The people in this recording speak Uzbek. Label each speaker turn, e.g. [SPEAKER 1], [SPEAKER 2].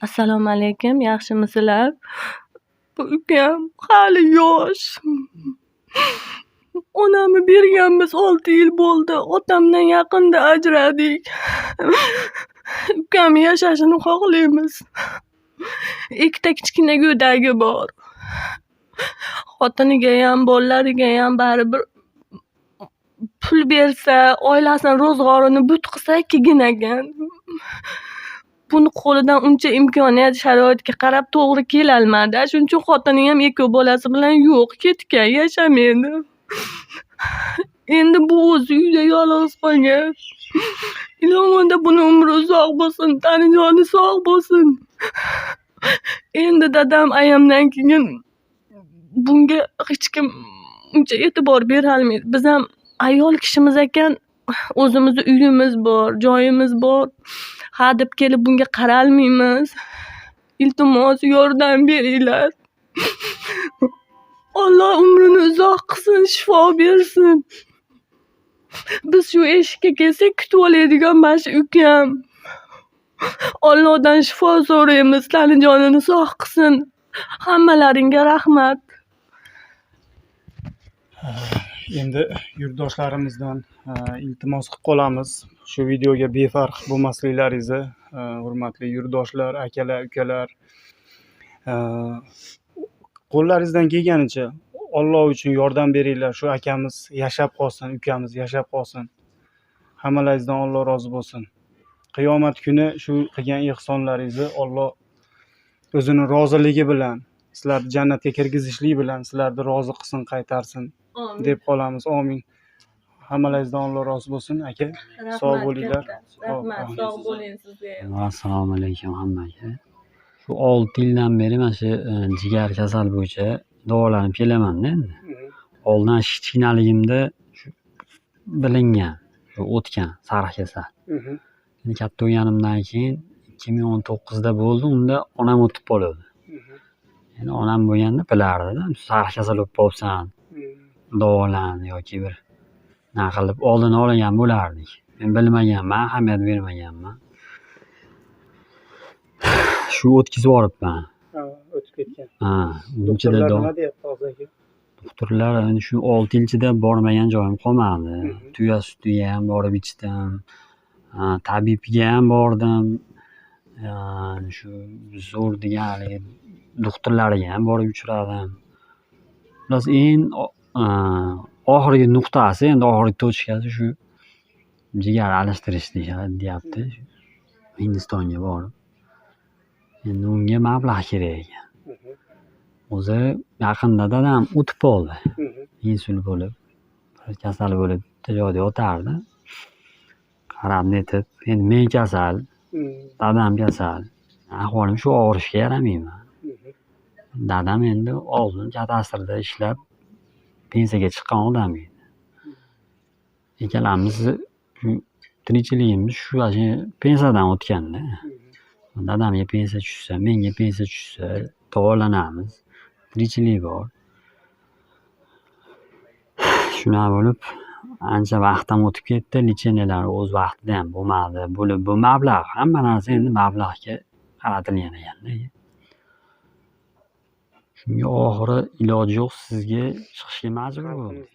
[SPEAKER 1] Assalomu alaykum, yaxshimisizlar? Bu ukam hali yosh. Onamni berganmiz 6 yil bo'ldi. Otamdan yaqinda ajradik. Ukam yashashini xohlaymiz. Ikkita kichkina go'dagi bor. Xotinigayam, bolalariga baribir pul bersa, oilasini ro'zg'orini but qilsa keyin ekan. Buni qo'lidan uncha imkoniyat, sharoitga qarab to'g'ri kelolmadi. Shuning uchun xotini ham 2 bolasi bilan yo'q, ketgan, yashamaydi. Endi bu o'zi uyda yolg'iz qolgan. Ilomonda buni umri uzoq bo'lsin, tani joni sog' bo'lsin. Endi dadam ayamdan keyin bunga hech kim uncha e'tibor berolmaydi. Biz ham ayol kishimiz ekan, o'zimizni uyimiz bor, joyimiz bor. Ha deb kelib bunga qaralmaymiz. Iltimos yordam beringlar. Alloh umrini uzoq qilsin, shifo bersin. Biz shu eshikka kelsak kutib oladigan mana shu ukam. Allohdan shifo so'raymiz, tani jonini sog' qilsin. Hammalaringga rahmat.
[SPEAKER 2] Endi yurtdoshlarimizdan iltimos qilib qolamiz. Shu videoga befarq bo'lmasliklaringizni, hurmatli yurtdoshlar, akalar, ukalar. Qo'llaringizdan kelganicha Alloh uchun yordam beringlar. Shu akamiz yashab qolsin, ukamiz yashab qolsin. Hammalaringizdan Alloh rozi bo'lsin. Qiyomat kuni shu qilgan ehsonlaringizni Alloh o'zining roziligi bilan, sizlarni jannatga kirgizishlik bilan sizlarni rozi qilsin, qaytarsin deb qolamiz. Amin. Hammalaringizdan Alloh rozi bo'lsin, aka. Sog' bo'linglar.
[SPEAKER 1] Rahmat, sog' bo'ling sizga.
[SPEAKER 3] Assalomu alaykum hammaga. Shu 6 yildan beri mana shu jigar kasali bo'yicha davolanib kelaman-da endi. Oldin kichkinaligimda shu bilingan, shu o'tgan sariq kasal. Endi katta bo'lganimdan keyin 2019 da bo'ldi, unda onam o'tib qoldi. Endi onam bo'lganda bilardi-da, sariq kasal bo'lib qolibsan, davolan yoki bir nima qilib oldini olgan bo'lardik. Men bilmaganman, ahamiyat bermaganman. Shu o'tkazib yuboribman.
[SPEAKER 2] O'tib ketgan.
[SPEAKER 3] Unchada
[SPEAKER 2] nima deyapti hozirgi?
[SPEAKER 3] Doktorlar endi shu 6 yil ichida bormagan joyim qolmadi. Tuya sutiga ham borib ichdim. Tabibga ham bordim. Shu zo'r degan doktorlariga ham borib uchradim. Biroz eng oxirgi nuqtasi, endi oxirgi tochkasi shu jigar alishtirish deyapti. Hindistonga borib. Endi unga mablag' kerak ekan. O'zi yaqinda dadam o'tib qoldi. Insult bo'lib, kasal bo'lib joyda yotardi. Qarab netib, endi men kasal, dadam kasal. Ahvolim shu og'rishga yaramayman. Dadam endi oldin kadastrda ishlab pensiyaga chiqqan odam edi. Ikkalamiz shu tirikchiligimiz shu pensiyadan o'tganda. Dadamga pensiya tushsa, menga pensiya tushsa, davolanamiz. Tirikchilik bor. Shuna bo'lib, ancha vaqtim o'tib ketdi, licheniyalar o'z vaqtida ham bo'lmadi. Bu mablag', hamma narsa endi mablag'ga qaratilgan ekan-da. Shunga oxiri iloji yo'q, sizga chiqishga majbur bo'ldim.